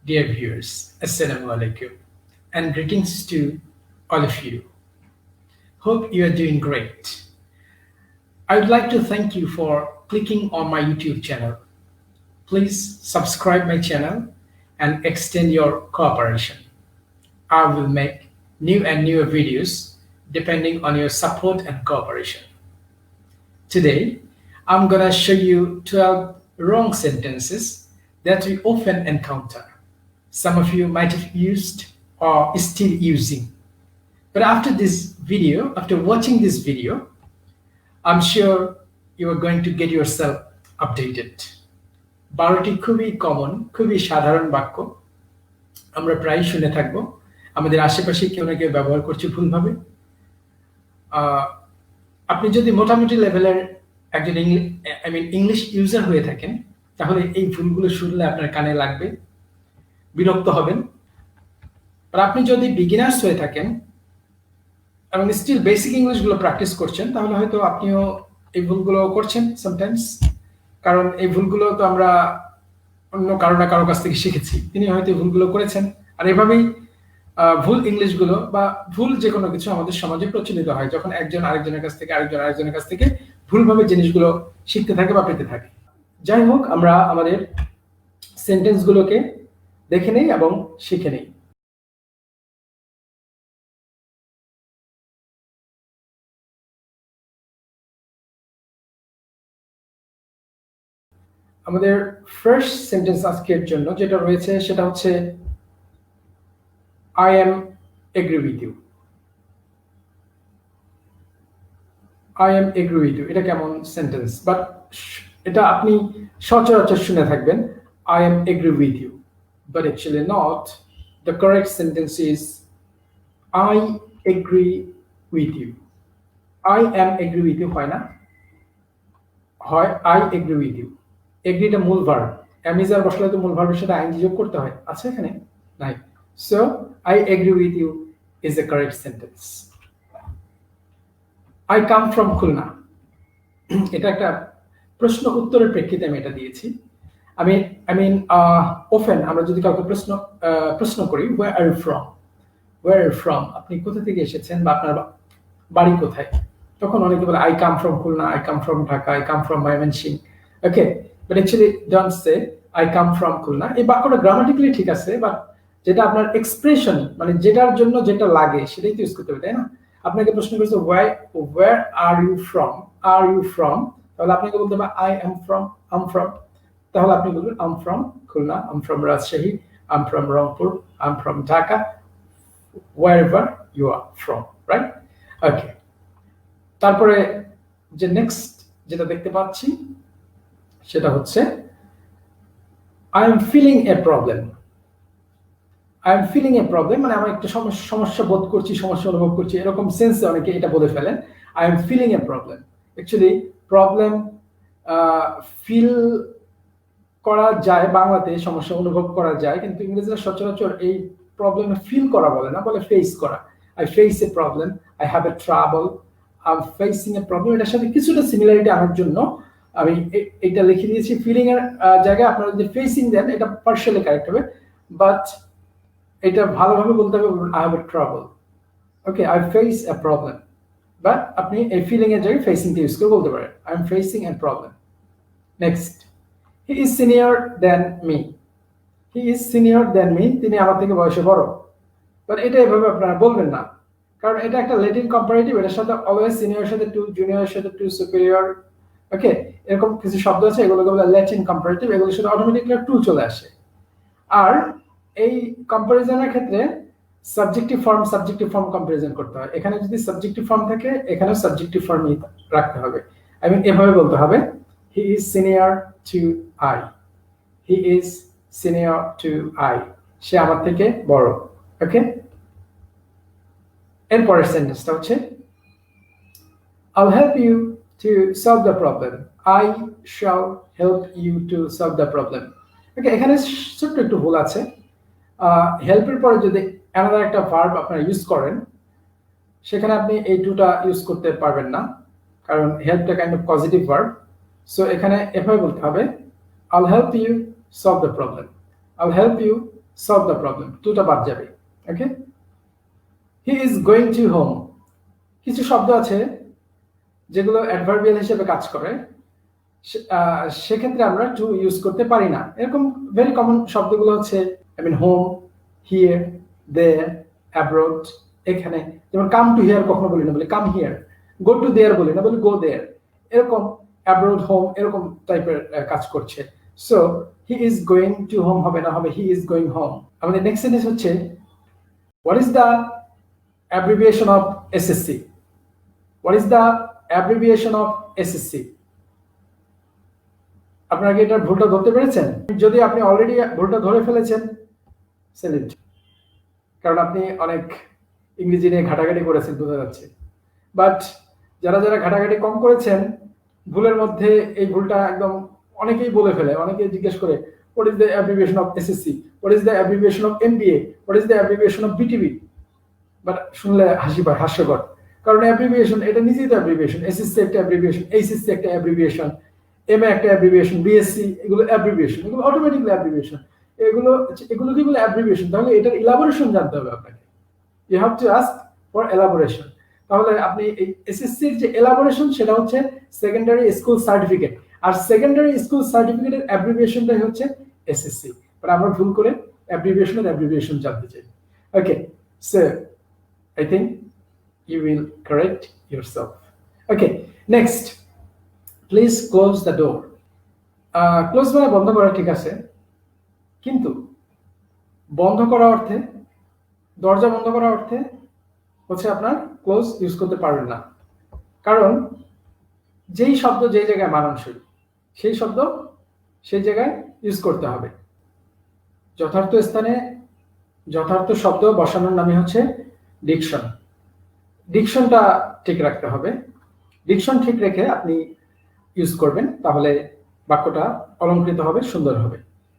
Dear viewers, Assalamu alaikum, and greetings to all of you. Hope you are doing great. I would like to thank you for clicking on my YouTube channel. Please subscribe my channel and extend your cooperation. I will make new and newer videos depending on your support and cooperation. Today, I'm gonna show you 12 wrong sentences that we often encounter. Some of you might have used or still using. But after watching this video, I'm sure you are going to get yourself updated. 12টি খুবই common, খুবই সাধারণ বাক্য আমরা প্রায় শুনে থাকবো। আমাদের আশেপাশে কেউ না কেউ ব্যবহার করছে ভুলভাবে। আপনি যদি মোটামুটি লেভেলের একজন ইংলিশ ইউজার হয়ে থাকেন, তাহলে এই ভুলগুলো শুনলে আপনার কানে লাগবে, বিরক্ত হবেন। আর আপনি যদি বিগিনার্স হয়ে থাকেন এবং স্টিল বেসিক ইংলিশগুলো প্র্যাকটিস করছেন, তাহলে হয়তো আপনিও এই ভুলগুলো করছেন সামটাইমস। কারণ এই ভুলগুলো তো আমরা অন্য কারো না কারো কাছ থেকে শিখেছি, তিনি হয়তো এই ভুলগুলো করেছেন। আর এভাবেই ভুল ইংলিশগুলো বা ভুল যে কোনো কিছু আমাদের সমাজে প্রচলিত হয়, যখন একজন আরেকজনের কাছ থেকে ভুলভাবে জিনিসগুলো শিখতে থাকে বা পেতে থাকে। যাই হোক, আমরা আমাদের সেন্টেন্সগুলোকে দেখে নেই এবং শিখে নেই। আমাদের ফার্স্ট সেন্টেন্স আজকের জন্য যেটা রয়েছে সেটা হচ্ছে I am agree with you. I am agree with you. এটা কেমন সেন্টেন্স, বাট এটা আপনি সচরাচর শুনে থাকবেন I am agree with you, but actually not. The correct sentence is I agree with you. I am agree with you হয় না, হয় I agree with you. Agree টা মূল ভার্ব, am is আর বসলে তো মূল ভার্বের সাথে ing যোগ করতে হয়, আছে এখানে নাই। So I agree with you is the correct sentence. I come from Khulna. এটা একটা প্রশ্ন উত্তরের প্রেক্ষিতে আমি এটা দিয়েছি। often আমরা যদি কাউকে প্রশ্ন করি where are you from, where are you from, আপনি কোথা থেকে এসেছেন বা আপনার বাড়ি কোথায়, তখন অনেকে বলে I come from Khulna, I come from Dhaka, I come from Mymensingh. Okay, but actually don't say I come from Khulna. এই বাক্যটা গ্রামাটিক্যালি ঠিক আছে, বাট যেটা আপনার এক্সপ্রেশন, মানে যেটার জন্য যেটা লাগে সেটাই তো ইউজ করতে হবে, তাই না? আপনাকে প্রশ্ন করেছে where are you from, are you from, তাহলে আপনাকে বলতে হবে I am from, I'm from, তাহলে আপনি বলবেন I'm from Khulna, I'm from Rajshahi, I'm from Rangpur, I'm from Dhaka, wherever you are from, right? Okay, তারপরে যে নেক্সট যেটা দেখতে পাচ্ছি সেটা হচ্ছে I am feeling a problem. I am feeling a problem মানে আমি একটা সমস্যা বোধ করছি, সমস্যা অনুভব করছি, এরকম সেন্সে অনেকে এটা বলে ফেলেন I am feeling a problem. Actually problem feel করা যায়, বাংলাতে সমস্যা অনুভব করা যায়, কিন্তু ইংরেজিতে সচরাচর এই প্রবলেম ফিল করা বলে না, বলে ফেস করা। I face a problem, I have a trouble, I'm facing a problem. এটার সাথে কিছুটা সিমিলারিটি আনার জন্য আমি এটা লিখে দিয়েছি ফিলিং এর জায়গায় আপনারা যদি ফেসিং দেন এটা পার্শিয়ালি কারেক্ট হবে, বাট এটা ভালোভাবে বলতে হবে I have a trouble. Okay, I face a problem, but আপনি এই ফিলিং এর জায়গায় ফেসিং টা ইউজ করে বলতে পারেন I am facing a problem. Next, he is senior than me. He is senior than me, তিনি আমার থেকে বয়সে বড়, বাট এটা এভাবে আপনারা বলবেন না, কারণ এটা একটা ল্যাটিন কম্পারেটিভ, এটার সাথে অলওয়েজ সিনিয়রের সাথে টু, জুনিয়রের সাথে টু, সুপিরিয়র, ওকে, এরকম কিছু শব্দ আছে, এগুলোকে বলে ল্যাটিন কম্পারেটিভ, এগুলোর সাথে অটোমেটিক্যালি টু চলে আসে। আর এই কম্পারিজনের ক্ষেত্রে সাবজেক্টিভ ফর্ম কম্পারিজন করতে হয়। এখানে যদি সাবজেক্টিভ ফর্ম থাকে, এখানেও সাবজেক্টিভ ফর্মই রাখতে হবে। এভাবে বলতে হবে he is senior to I, he is senior to I, সে আমার থেকে বড়। ওকে, এরপরের সেন্টেন্সটা হচ্ছে I'll help you to solve the problem. I shall help you to solve the problem. ওকে, এখানে ছোট্ট একটু ভুল আছে। হেল্পের পরে যদি অ্যানাদার একটা ভার্ব আপনারা ইউজ করেন, সেখানে আপনি এই টুটা ইউজ করতে পারবেন না, কারণ হেল্পটা kind of positive verb. So এখানে এভাবে বলতে হবে I'll help you solve the problem. I'll help you solve the problem, টুটা বাদ যাবে। Okay, he is going to home. কিছু শব্দ আছে যেগুলো অ্যাডভার্বিয়াল হিসেবে কাজ করে, সেক্ষেত্রে আমরা টু ইউজ করতে পারি না। এরকম ভেরি কমন শব্দগুলো হচ্ছে I mean home, here, there, abroad. এখানে যেমন কাম টু হিয়ার কখনো বলি না, বলি come here. Go to their বলি না, বলি গো দেয়ার। এরকম অ্যাব্রোড, হোম এরকম টাইপের কাজ করছে। So he is going to home হবে না, হবে হি ইজ গোয়িং হোম। আমাদের নেক্সট সেন্টেন্স হচ্ছে what is the abbreviation of SSC? What is the abbreviation of SSC? আপনারা কি এটার ভুলটা ধরতে পেরেছেন? যদি আপনি অলরেডি ভুলটা ধরে ফেলেছেন, সেলিট, কারণ আপনি অনেক ইংরেজি নিয়ে ঘাটাঘাটি করেছেন বোঝা যাচ্ছে। বাট যারা যারা ঘাটাঘাটি কম করেছেন, ভুলের মধ্যে এই ভুলটা একদম অনেকেই বলে ফেলে। অনেকেই জিজ্ঞেস করে what is the abbreviation of SSC, what is the abbreviation of MBA, what is the abbreviation of BTB. But শুনলে হাসি পায়, হাস্যকর, কারণ অ্যাব্রিভিয়েশন এটা নিজেই তো অ্যাব্রিভিয়েশন। এসএসসি একটা অ্যাব্রিভিয়েশন, এইচএসসি একটা অ্যাব্রিভিয়েশন, এমএ একটা অ্যাব্রিভিয়েশন, বিএসসি, এগুলো অ্যাব্রিভিয়েশন, এগুলো অটোমেটিক্যালি অ্যাব্রিভিয়েশন। এগুলো কি বলে অ্যাব্রিভিয়েশন? তাহলে এটার ইলাবোরেশন জানতে হবে আপনাকে। You have to ask for elaboration. তাহলে আপনি এই এসএসসির যে এলাবোরেশন সেটা হচ্ছে সেকেন্ডারি স্কুল সার্টিফিকেট, আর সেকেন্ডারি স্কুল সার্টিফিকেটের অ্যাব্রিভিয়েশনটাই হচ্ছে এসএসসি। বাট আমরা ভুল করে অ্যাব্রিভিয়েশনের অ্যাব্রিভিয়েশন জানতে চাই। ওকে, so I think you will correct yourself. Okay, next, please close the door. Close মানে বন্ধ করা, ঠিক আছে, কিন্তু বন্ধ করা অর্থে, দরজা বন্ধ করা অর্থে হচ্ছে আপনার ক্লোজ ইউজ করতে পারবেন না। কারণ যেই শব্দ যেই জায়গায় মানানসই, সেই শব্দ সেই জায়গায় ইউজ করতে হবে। যথার্থ স্থানে যথার্থ শব্দ বসানোর নামই হচ্ছে ডিকশন। ডিকশনটা ঠিক রাখতে হবে। ডিকশন ঠিক রেখে আপনি ইউজ করবেন, তাহলে বাক্যটা অলংকৃত হবে, সুন্দর হবে।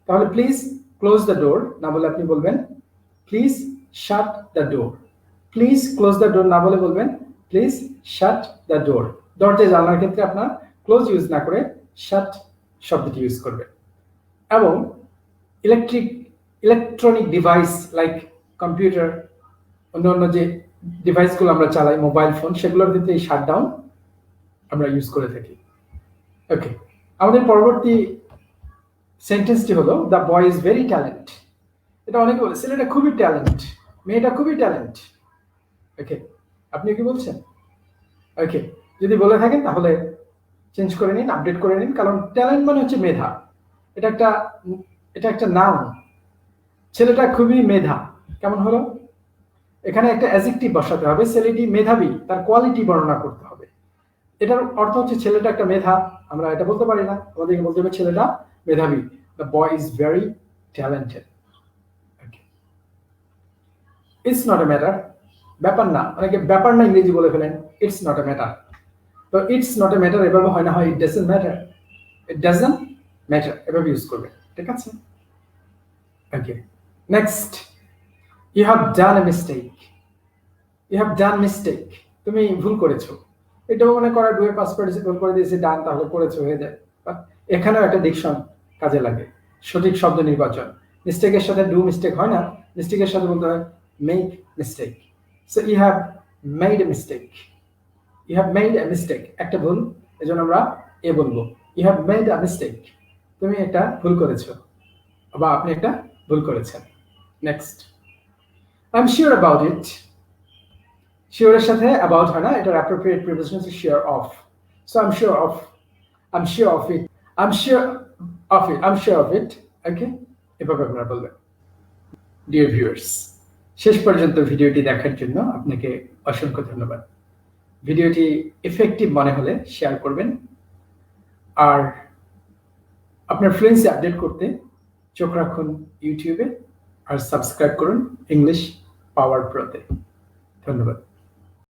তাহলে প্লিজ ক্লোজ দ্য ডোর না বলে আপনি বলবেন please shut the door. Please close the door না বলে বলবেন প্লিজ শাট দ্য ডোর। দরজা জানার ক্ষেত্রে আপনার ক্লোজ ইউজ না করে শাট শব্দটি ইউজ করবেন। এবং ইলেকট্রনিক ডিভাইস লাইক কম্পিউটার, অন্য যে ডিভাইসগুলো আমরা চালাই, মোবাইল ফোন, সেগুলোর ক্ষেত্রে এই শাটডাউন আমরা ইউজ করে থাকি। ওকে, আমাদের পরবর্তী সেন্টেন্সটি হলো the boy is very talent. এটা অনেকে বলে ছেলেটা খুবই ট্যালেন্ট, মেয়েটা খুবই ট্যালেন্ট। ওকে, আপনি কি বলছেন? ওকে, যদি বলে থাকেন তাহলে চেঞ্জ করে নিন, আপডেট করে নিন, কারণ ট্যালেন্ট মানে হচ্ছে মেধা। এটা একটা নাউন। ছেলেটা খুবই মেধা কেমন হলো? এখানে একটা অ্যাডজেক্টিভ বসাতে হবে। ছেলেটি মেধাবী, তার কোয়ালিটি বর্ণনা করতে হবে। এটার অর্থ হচ্ছে ছেলেটা একটা মেধা, আমরা এটা বলতে পারি না, আমাদেরকে বলতে হবে ছেলেটা মেধাবী। The boy is very talented. It's not a matter, ব্যাপার না। অনেকে ব্যাপার না ইংরেজি বলে ফেলেন, ইটস নট এ ম্যাটার। তো ইটস নট এ ম্যাটার এভাবে হয় না, হয় it doesn't matter. It doesn't matter এভাবে ইউজ করবে, ঠিক আছে? Okay, next, you have done a mistake. You have done mistake, তুমি ভুল করেছো। এটাও মনে করা ডু এর পাস্ট পার্টিসিপল করে দিয়েছে ডান, তাহলে করেছো হয়ে যায়। এখানেও একটা ডিকশন কাজে লাগে, সঠিক শব্দ নির্বাচন। মিস্টেকের সাথে ডু মিস্টেক হয় না, মিস্টেকের সাথে বলতে হয় make mistake. So you have made a mistake. You have made a mistake, একটা ভুল, এজন্য আমরা এ বলবো you have made a mistake. তুমি একটা ভুল করেছো বা আপনি একটা ভুল করেছেন। Next, I am sure about it. শিওরের সাথে অ্যাবাউট হয় না, এটার অ্যাপ্রোপ্রিয়েট প্রিপোজিশন হচ্ছে sure of. So I am sure of, I am sure of it, I am sure of it, I am sure of it. Okay, এভাবে আপনারা বলবেন। Dear viewers, শেষ পর্যন্ত ভিডিওটি দেখার জন্য আপনাকে অসংখ্য ধন্যবাদ। ভিডিওটি এফেক্টিভ মনে হলে শেয়ার করবেন, আর আপনার ফ্লুয়েন্সি আপডেট করতে চোখ রাখুন ইউটিউবে, আর সাবস্ক্রাইব করুন ইংলিশ পাওয়ার প্রোতে। ধন্যবাদ।